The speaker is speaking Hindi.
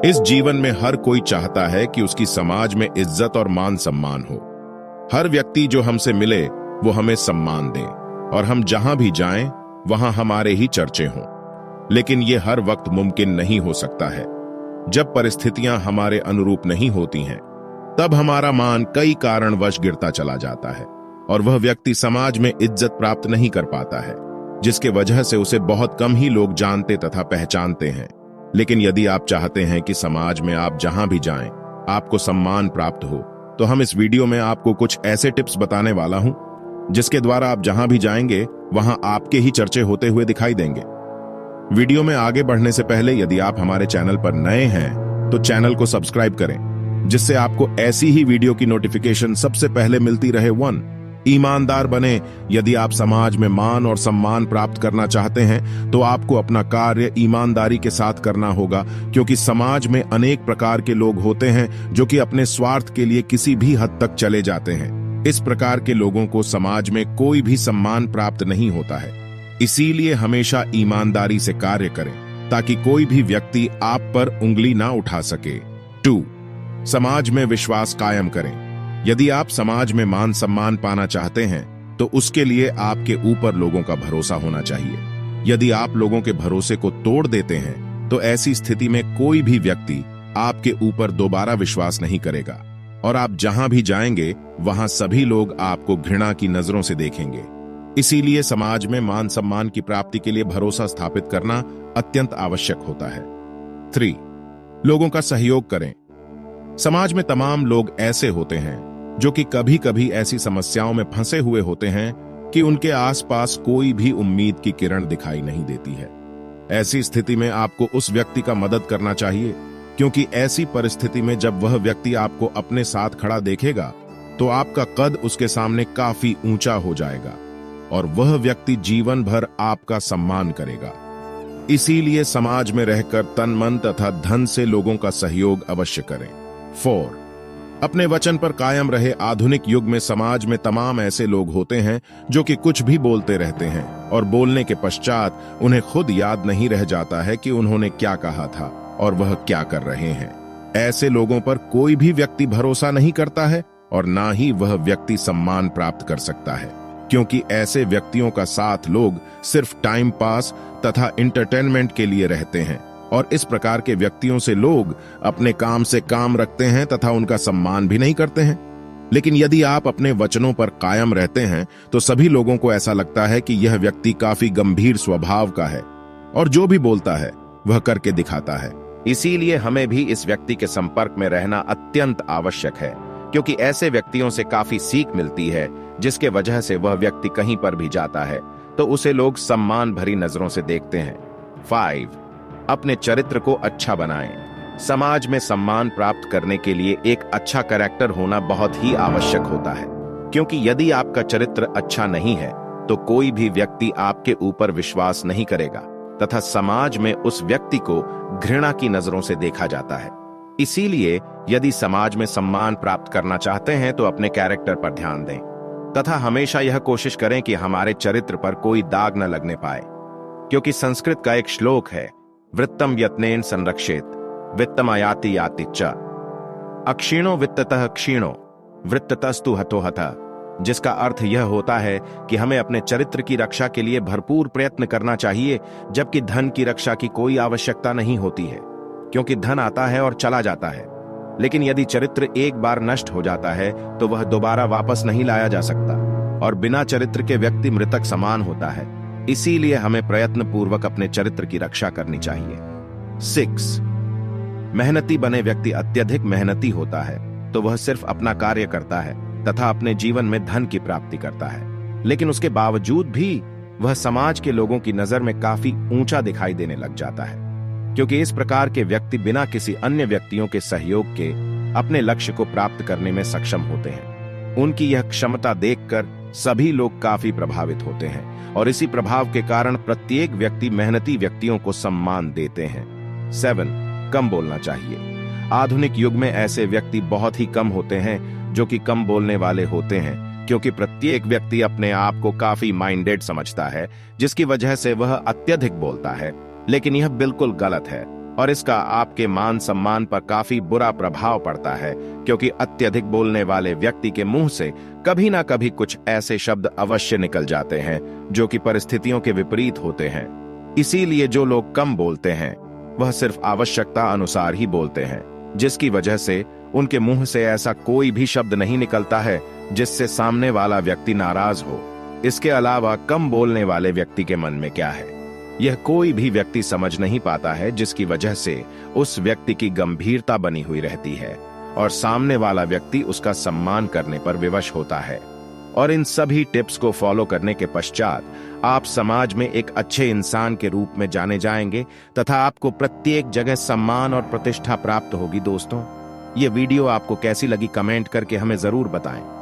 इस जीवन में हर कोई चाहता है कि उसकी समाज में इज्जत और मान सम्मान हो। हर व्यक्ति जो हमसे मिले वो हमें सम्मान दे और हम जहां भी जाएं वहां हमारे ही चर्चे हों। लेकिन ये हर वक्त मुमकिन नहीं हो सकता है। जब परिस्थितियां हमारे अनुरूप नहीं होती हैं, तब हमारा मान कई कारणवश गिरता चला जाता है और वह व्यक्ति समाज में इज्जत प्राप्त नहीं कर पाता है, जिसके वजह से उसे बहुत कम ही लोग जानते तथा पहचानते हैं। लेकिन यदि आप चाहते हैं कि समाज में आप जहां भी जाएं आपको सम्मान प्राप्त हो, तो हम इस वीडियो में आपको कुछ ऐसे टिप्स बताने वाला हूं जिसके द्वारा आप जहां भी जाएंगे वहां आपके ही चर्चे होते हुए दिखाई देंगे। वीडियो में आगे बढ़ने से पहले यदि आप हमारे चैनल पर नए हैं तो चैनल को सब्सक्राइब करें, जिससे आपको ऐसी ही वीडियो की नोटिफिकेशन सबसे पहले मिलती रहे। 1. ईमानदार बने। यदि आप समाज में मान और सम्मान प्राप्त करना चाहते हैं तो आपको अपना कार्य ईमानदारी के साथ करना होगा, क्योंकि समाज में अनेक प्रकार के लोग होते हैं जो कि अपने स्वार्थ के लिए किसी भी हद तक चले जाते हैं। इस प्रकार के लोगों को समाज में कोई भी सम्मान प्राप्त नहीं होता है। इसीलिए हमेशा ईमानदारी से कार्य करें ताकि कोई भी व्यक्ति आप पर उंगली ना उठा सके। 2. समाज में विश्वास कायम करें। यदि आप समाज में मान सम्मान पाना चाहते हैं तो उसके लिए आपके ऊपर लोगों का भरोसा होना चाहिए। यदि आप लोगों के भरोसे को तोड़ देते हैं तो ऐसी स्थिति में कोई भी व्यक्ति आपके ऊपर दोबारा विश्वास नहीं करेगा और आप जहां भी जाएंगे वहां सभी लोग आपको घृणा की नजरों से देखेंगे। इसीलिए समाज में मान सम्मान की प्राप्ति के लिए भरोसा स्थापित करना अत्यंत आवश्यक होता है। 3. लोगों का सहयोग करें। समाज में तमाम लोग ऐसे होते हैं जो कि कभी कभी ऐसी समस्याओं में फंसे हुए होते हैं कि उनके आसपास कोई भी उम्मीद की किरण दिखाई नहीं देती है। ऐसी स्थिति में आपको उस व्यक्ति का मदद करना चाहिए, क्योंकि ऐसी परिस्थिति में जब वह व्यक्ति आपको अपने साथ खड़ा देखेगा तो आपका कद उसके सामने काफी ऊंचा हो जाएगा और वह व्यक्ति जीवन भर आपका सम्मान करेगा। इसीलिए समाज में रहकर तन मन तथा धन से लोगों का सहयोग अवश्य करें। 4. अपने वचन पर कायम रहे। आधुनिक युग में समाज में तमाम ऐसे लोग होते हैं जो कि कुछ भी बोलते रहते हैं और बोलने के पश्चात उन्हें खुद याद नहीं रह जाता है कि उन्होंने क्या कहा था और वह क्या कर रहे हैं। ऐसे लोगों पर कोई भी व्यक्ति भरोसा नहीं करता है और ना ही वह व्यक्ति सम्मान प्राप्त कर सकता है, क्योंकि ऐसे व्यक्तियों का साथ लोग सिर्फ टाइम पास तथा इंटरटेनमेंट के लिए रहते हैं और इस प्रकार के व्यक्तियों से लोग अपने काम से काम रखते हैं तथा उनका सम्मान भी नहीं करते हैं। लेकिन यदि आप अपने वचनों पर कायम रहते हैं तो सभी लोगों को ऐसा लगता है कि यह व्यक्ति काफी गंभीर स्वभाव का है और जो भी बोलता है वह करके दिखाता है। इसीलिए हमें भी इस व्यक्ति के संपर्क में रहना अत्यंत आवश्यक है, क्योंकि ऐसे व्यक्तियों से काफी सीख मिलती है, जिसके वजह से वह व्यक्ति कहीं पर भी जाता है तो उसे लोग सम्मान भरी नजरों से देखते हैं। 5. अपने चरित्र को अच्छा बनाएं। समाज में सम्मान प्राप्त करने के लिए एक अच्छा कैरेक्टर होना बहुत ही आवश्यक होता है, क्योंकि यदि आपका चरित्र अच्छा नहीं है तो कोई भी व्यक्ति आपके ऊपर विश्वास नहीं करेगा तथा समाज में उस व्यक्ति को घृणा की नजरों से देखा जाता है। इसीलिए यदि समाज में सम्मान प्राप्त करना चाहते हैं तो अपने कैरेक्टर पर ध्यान दें तथा हमेशा यह कोशिश करें कि हमारे चरित्र पर कोई दाग न लगने पाए, क्योंकि संस्कृत का एक श्लोक है, वृत्तम यत्नेन संरक्षेत वित्तमायाति याति च अक्षीणो वित्ततः क्षीणो वृत्ततस्तु हतो हतः, जिसका अर्थ यह होता है कि हमें अपने चरित्र की रक्षा के लिए भरपूर प्रयत्न करना चाहिए, जबकि धन की रक्षा की कोई आवश्यकता नहीं होती है, क्योंकि धन आता है और चला जाता है। लेकिन यदि चरित्र एक बार नष्ट हो जाता है तो वह दोबारा वापस नहीं लाया जा सकता और बिना चरित्र के व्यक्ति मृतक समान होता है। इसीलिए हमें प्रयत्न पूर्वक अपने चरित्र की रक्षा करनी चाहिए। 6. मेहनती बने। व्यक्ति अत्यधिक मेहनती होता है तो वह सिर्फ अपना कार्य करता है तथा अपने जीवन में धन की प्राप्ति करता है, लेकिन उसके बावजूद भी वह समाज के लोगों की नजर में काफी ऊंचा दिखाई देने लग जाता है, क्योंकि इस प्रकार के व्यक्ति बिना किसी अन्य व्यक्तियों के सहयोग के अपने लक्ष्य को प्राप्त करने में सक्षम होते हैं। उनकी यह क्षमता देखकर सभी लोग काफी प्रभावित होते हैं और इसी प्रभाव के कारण प्रत्येक व्यक्ति मेहनती व्यक्तियों को सम्मान देते हैं। 7. कम बोलना चाहिए। आधुनिक युग में ऐसे व्यक्ति बहुत ही कम होते हैं जो कि कम बोलने वाले होते हैं, क्योंकि प्रत्येक व्यक्ति अपने आप को काफी माइंडेड समझता है, जिसकी वजह से वह अत्यधिक बोलता है। लेकिन यह बिल्कुल गलत है। और इसका आपके मान सम्मान पर काफी बुरा प्रभाव पड़ता है, क्योंकि अत्यधिक बोलने वाले व्यक्ति के मुंह से कभी ना कभी कुछ ऐसे शब्द अवश्य निकल जाते हैं जो कि परिस्थितियों के विपरीत होते हैं। इसीलिए जो लोग कम बोलते हैं वह सिर्फ आवश्यकता अनुसार ही बोलते हैं, जिसकी वजह से उनके मुंह से ऐसा कोई भी शब्द नहीं निकलता है जिससे सामने वाला व्यक्ति नाराज हो। इसके अलावा कम बोलने वाले व्यक्ति के मन में क्या है यह कोई भी व्यक्ति समझ नहीं पाता है, जिसकी वजह से उस व्यक्ति की गंभीरता बनी हुई रहती है और सामने वाला व्यक्ति उसका सम्मान करने पर विवश होता है। और इन सभी टिप्स को फॉलो करने के पश्चात आप समाज में एक अच्छे इंसान के रूप में जाने जाएंगे तथा आपको प्रत्येक जगह सम्मान और प्रतिष्ठा प्राप्त होगी। दोस्तों, ये वीडियो आपको कैसी लगी कमेंट करके हमें जरूर बताएं।